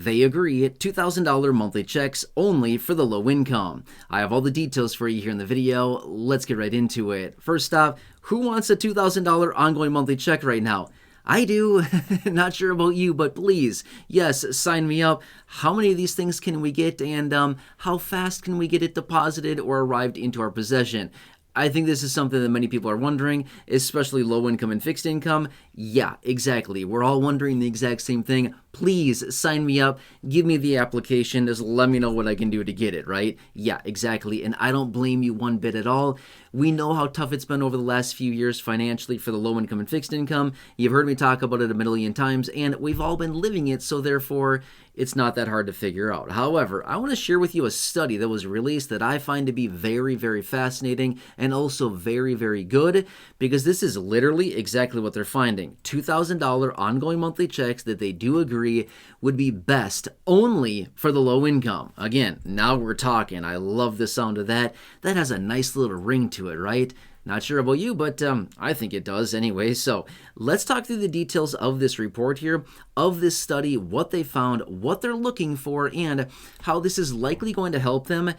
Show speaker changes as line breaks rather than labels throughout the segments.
They agree, $2,000 monthly checks only for the low income. I have all the details for you here in the video. Let's get right into it. First off, who wants a $2,000 ongoing monthly check right now? I do. Not sure about you, but please, yes, sign me up. How many of these things can we get, and how fast can we get it deposited or arrived into our possession? I think this is something that many people are wondering, especially low income and fixed income. Yeah, exactly. We're all wondering the exact same thing. Please sign me up. Give me the application. Just let me know what I can do to get it, right? Yeah, exactly. And I don't blame you one bit at all. We know how tough it's been over the last few years financially for the low income and fixed income. You've heard me talk about it a million times, and we've all been living it, so therefore it's not that hard to figure out. However, I want to share with you a study that was released that I find to be very, very fascinating and also very, very good, because this is literally exactly what they're finding. $2,000 ongoing monthly checks that they do agree would be best only for the low income. Again, now we're talking. I love the sound of that. That has a nice little ring to it, right? Not sure about you, but I think it does anyway. So let's talk through the details of this report here, of this study, what they found, what they're looking for, and how this is likely going to help them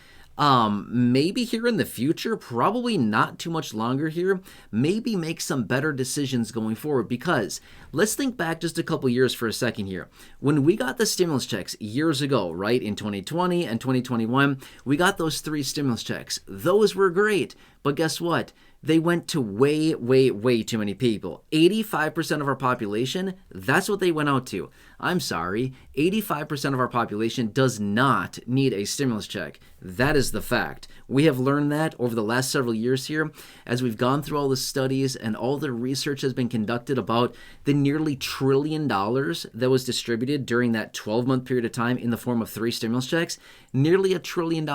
maybe here in the future, probably not too much longer here, maybe make some better decisions going forward. Because let's think back just a couple years for a second here. When we got the stimulus checks years ago, right, in 2020 and 2021, we got those 3 stimulus checks. Those were great, but guess what? They went to way, way, way too many people. 85% of our population, that's what they went out to. I'm sorry, 85% of our population does not need a stimulus check. That is the fact. We have learned that over the last several years here as we've gone through all the studies and all the research has been conducted about the nearly $1 trillion that was distributed during that 12-month period of time in the form of 3 stimulus checks. Nearly $1 trillion.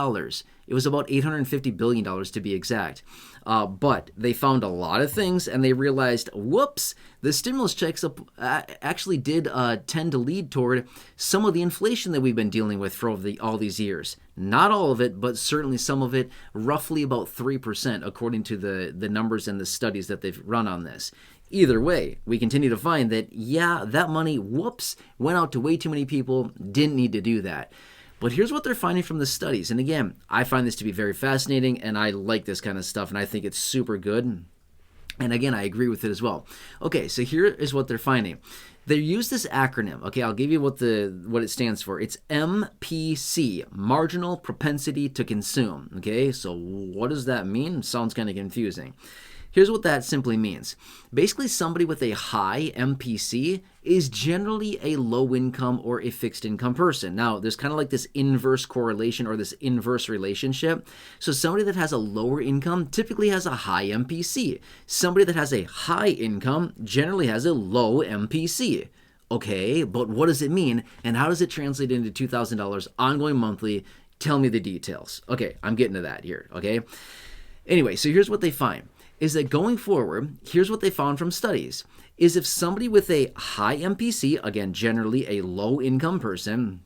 It was about $850 billion to be exact. But they found a lot of things and they realized, whoops, the stimulus checks actually did tend to lead toward some of the inflation that we've been dealing with for all these years. Not all of it, but certainly some of it, roughly about 3%, according to the numbers and the studies that they've run on this. Either way, we continue to find that, yeah, that money, whoops, went out to way too many people, didn't need to do that. But here's what they're finding from the studies. And again, I find this to be very fascinating, and I like this kind of stuff, and I think it's super good. And again, I agree with it as well. Okay, so here is what they're finding. They use this acronym. Okay, I'll give you what it stands for. It's MPC, Marginal Propensity to Consume. Okay, so what does that mean? Sounds kind of confusing. Here's what that simply means. Basically, somebody with a high MPC is generally a low income or a fixed income person. Now, there's kind of like this inverse correlation or this inverse relationship. So somebody that has a lower income typically has a high MPC. Somebody that has a high income generally has a low MPC. Okay, but what does it mean? And how does it translate into $2,000 ongoing monthly? Tell me the details. Okay, I'm getting to that here, okay? Anyway, so here's what they find. Is that going forward, here's what they found from studies, is if somebody with a high MPC, again, generally a low-income person,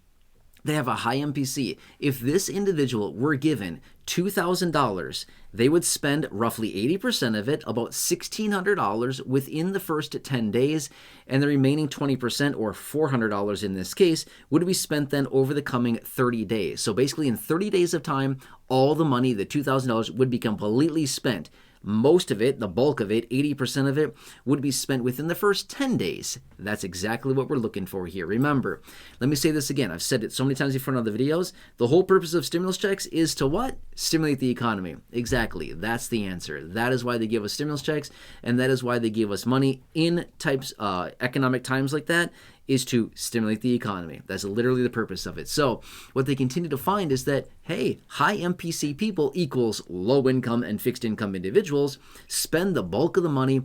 they have a high MPC. If this individual were given $2,000, they would spend roughly 80% of it, about $1,600 within the first 10 days, and the remaining 20%, or $400 in this case, would be spent then over the coming 30 days. So basically in 30 days of time, all the money, the $2,000, would be completely spent. Most of it, the bulk of it, 80% of it, would be spent within the first 10 days. That's exactly what we're looking for here. Remember, let me say this again. I've said it so many times before in other videos. The whole purpose of stimulus checks is to what? Stimulate the economy. Exactly. That's the answer. That is why they give us stimulus checks, and that is why they give us money in economic times like that, is to stimulate the economy. That's literally the purpose of it. So what they continue to find is that, hey, high MPC people equals low income and fixed income individuals spend the bulk of the money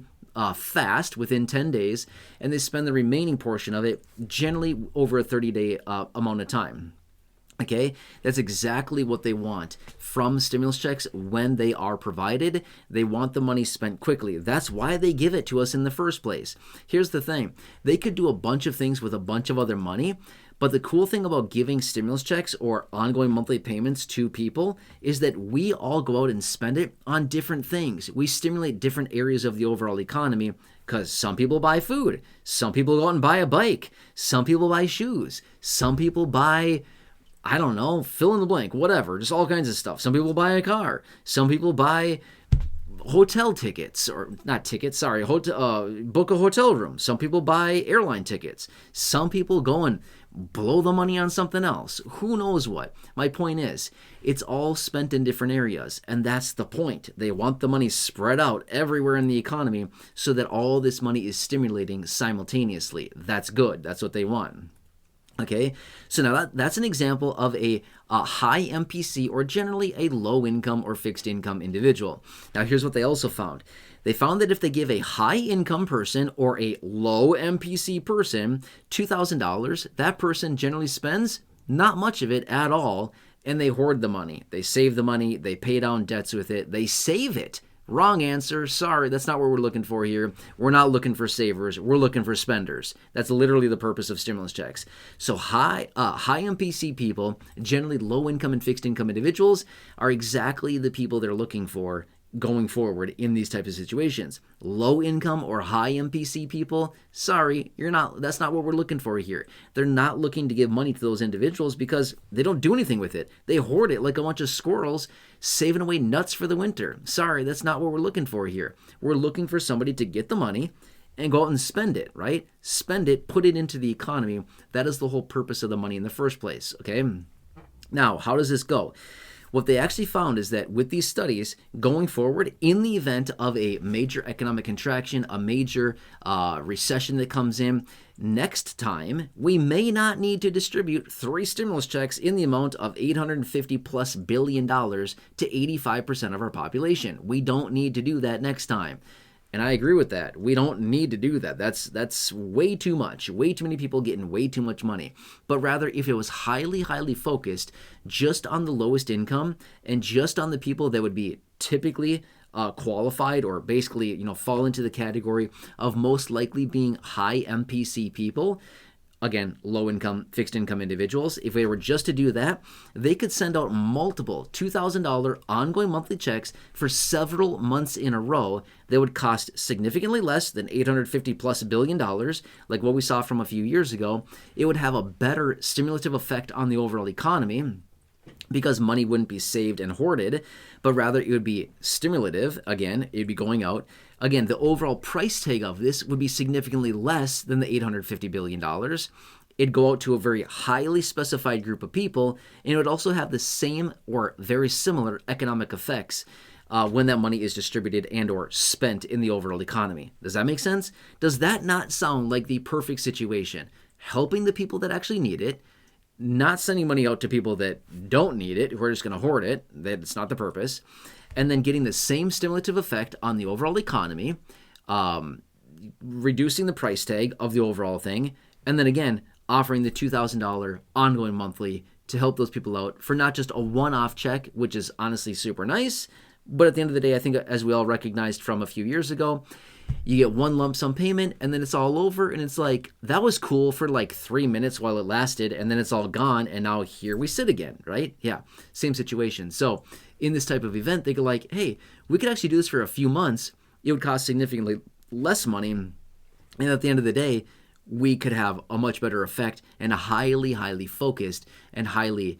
fast within 10 days, and they spend the remaining portion of it generally over a 30-day amount of time. Okay, that's exactly what they want from stimulus checks when they are provided. They want the money spent quickly. That's why they give it to us in the first place. Here's the thing. They could do a bunch of things with a bunch of other money, but the cool thing about giving stimulus checks or ongoing monthly payments to people is that we all go out and spend it on different things. We stimulate different areas of the overall economy Because some people buy food. Some people go out and buy a bike. Some people buy shoes. Some people buy, I don't know, fill in the blank, whatever, just all kinds of stuff. Some people buy a car. Some people buy hotel tickets, or not tickets, sorry, book a hotel room. Some people buy airline tickets. Some people go and blow the money on something else. Who knows what? My point is, it's all spent in different areas, and that's the point. They want the money spread out everywhere in the economy so that all this money is stimulating simultaneously. That's good. That's what they want. Okay, so now that's an example of a high MPC, or generally a low income or fixed income individual. Now here's what they also found. They found that if they give a high income person or a low MPC person $2,000, that person generally spends not much of it at all, and they hoard the money. They save the money, they pay down debts with it, they save it. Wrong answer. Sorry, that's not what we're looking for here. We're not looking for savers. We're looking for spenders. That's literally the purpose of stimulus checks. So high MPC people, generally low income and fixed income individuals, are exactly the people they're looking for going forward in these types of situations. Low income or high MPC people, sorry, that's not what we're looking for here. They're not looking to give money to those individuals because they don't do anything with it. They hoard it like a bunch of squirrels saving away nuts for the winter. Sorry, that's not what we're looking for here. We're looking for somebody to get the money and go out and spend it, right? Spend it, put it into the economy. That is the whole purpose of the money in the first place, okay? Now, how does this go? What they actually found is that with these studies, going forward, in the event of a major economic contraction, a major recession that comes in, next time, we may not need to distribute 3 stimulus checks in the amount of $850+ billion to 85% of our population. We don't need to do that next time. And I agree with that. We don't need to do that. That's way too much. Way too many people getting way too much money. But rather, if it was highly focused just on the lowest income and just on the people that would be typically qualified, or basically, fall into the category of most likely being high MPC people, again, low income, fixed income individuals, if they were just to do that, they could send out multiple $2,000 ongoing monthly checks for several months in a row that would cost significantly less than $850+ billion, like what we saw from a few years ago. It would have a better stimulative effect on the overall economy, because money wouldn't be saved and hoarded, but rather it would be stimulative. Again, it'd be going out. Again, the overall price tag of this would be significantly less than the $850 billion. It'd go out to a very highly specified group of people, and it would also have the same or very similar economic effects when that money is distributed and or spent in the overall economy. Does that make sense? Does that not sound like the perfect situation? Helping the people that actually need it, not sending money out to people that don't need it, who are just going to hoard it, that's not the purpose, and then getting the same stimulative effect on the overall economy, reducing the price tag of the overall thing, and then again, offering the $2,000 ongoing monthly to help those people out for not just a one-off check, which is honestly super nice, but at the end of the day, I think as we all recognized from a few years ago, you get one lump sum payment and then it's all over, and it's like, that was cool for like 3 minutes while it lasted, and then it's all gone, and now here we sit again, right? Yeah, same situation. So in this type of event, they go like, hey, we could actually do this for a few months. It would cost significantly less money, and at the end of the day, we could have a much better effect and a highly focused and highly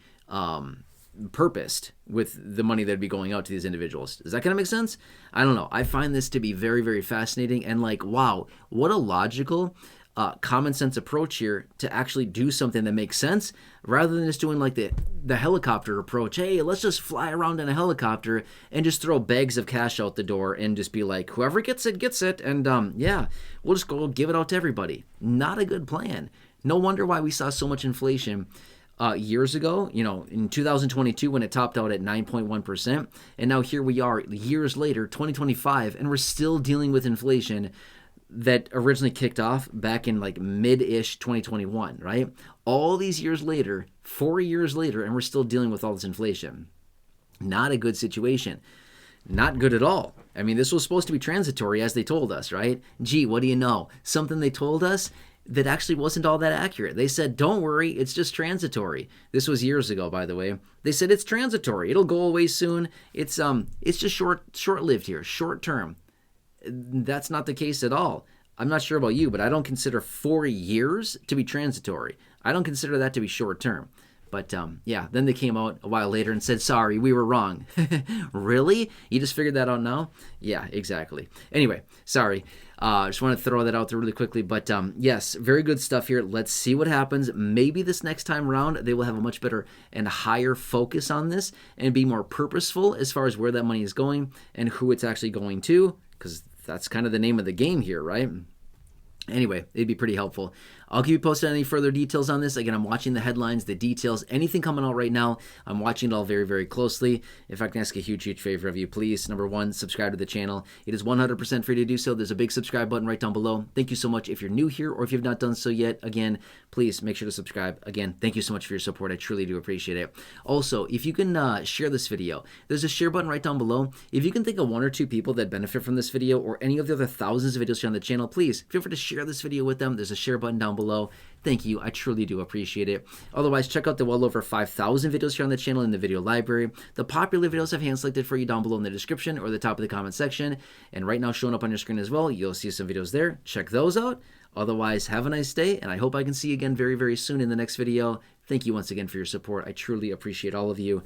purposed with the money that'd be going out to these individuals. Does that kind of make sense? I don't know. I find this to be very fascinating, and like, wow, what a logical, common sense approach here to actually do something that makes sense, rather than just doing like the helicopter approach. Hey, let's just fly around in a helicopter and just throw bags of cash out the door and just be like, whoever gets it, gets it. And yeah, we'll just go give it out to everybody. Not a good plan. No wonder why we saw so much inflation years ago, in 2022 when it topped out at 9.1%. And now here we are years later, 2025, and we're still dealing with inflation that originally kicked off back in like mid-ish 2021, right? All these years later, 4 years later, and we're still dealing with all this inflation. Not a good situation. Not good at all. I mean, this was supposed to be transitory, as they told us, right? Gee, what do you know? Something they told us that actually wasn't all that accurate. They said, don't worry, it's just transitory. This was years ago, by the way. They said it's transitory. It'll go away soon. It's just short-lived here, short term. That's not the case at all. I'm not sure about you, but I don't consider 4 years to be transitory. I don't consider that to be short term. But yeah, then they came out a while later and said, sorry, we were wrong. Really? You just figured that out now? Yeah, exactly. Anyway, sorry. Just want to throw that out there really quickly. But yes, very good stuff here. Let's see what happens. Maybe this next time around, they will have a much better and higher focus on this and be more purposeful as far as where that money is going and who it's actually going to, because that's kind of the name of the game here, right? Anyway, it'd be pretty helpful. I'll keep you posted on any further details on this. Again, I'm watching the headlines, the details, anything coming out right now. I'm watching it all very, very closely. If I can ask a huge, huge favor of you, please, number one, subscribe to the channel. It is 100% free to do so. There's a big subscribe button right down below. Thank you so much. If you're new here or if you've not done so yet, again, please make sure to subscribe. Again, thank you so much for your support. I truly do appreciate it. Also, if you can share this video, there's a share button right down below. If you can think of 1 or 2 people that benefit from this video or any of the other thousands of videos here on the channel, please feel free to share this video with them. There's a share button down below. Thank you. I truly do appreciate it. Otherwise, check out the well over 5,000 videos here on the channel in the video library. The popular videos I've hand selected for you down below in the description or the top of the comment section. And right now showing up on your screen as well, you'll see some videos there. Check those out. Otherwise, have a nice day, and I hope I can see you again very, very soon in the next video. Thank you once again for your support. I truly appreciate all of you.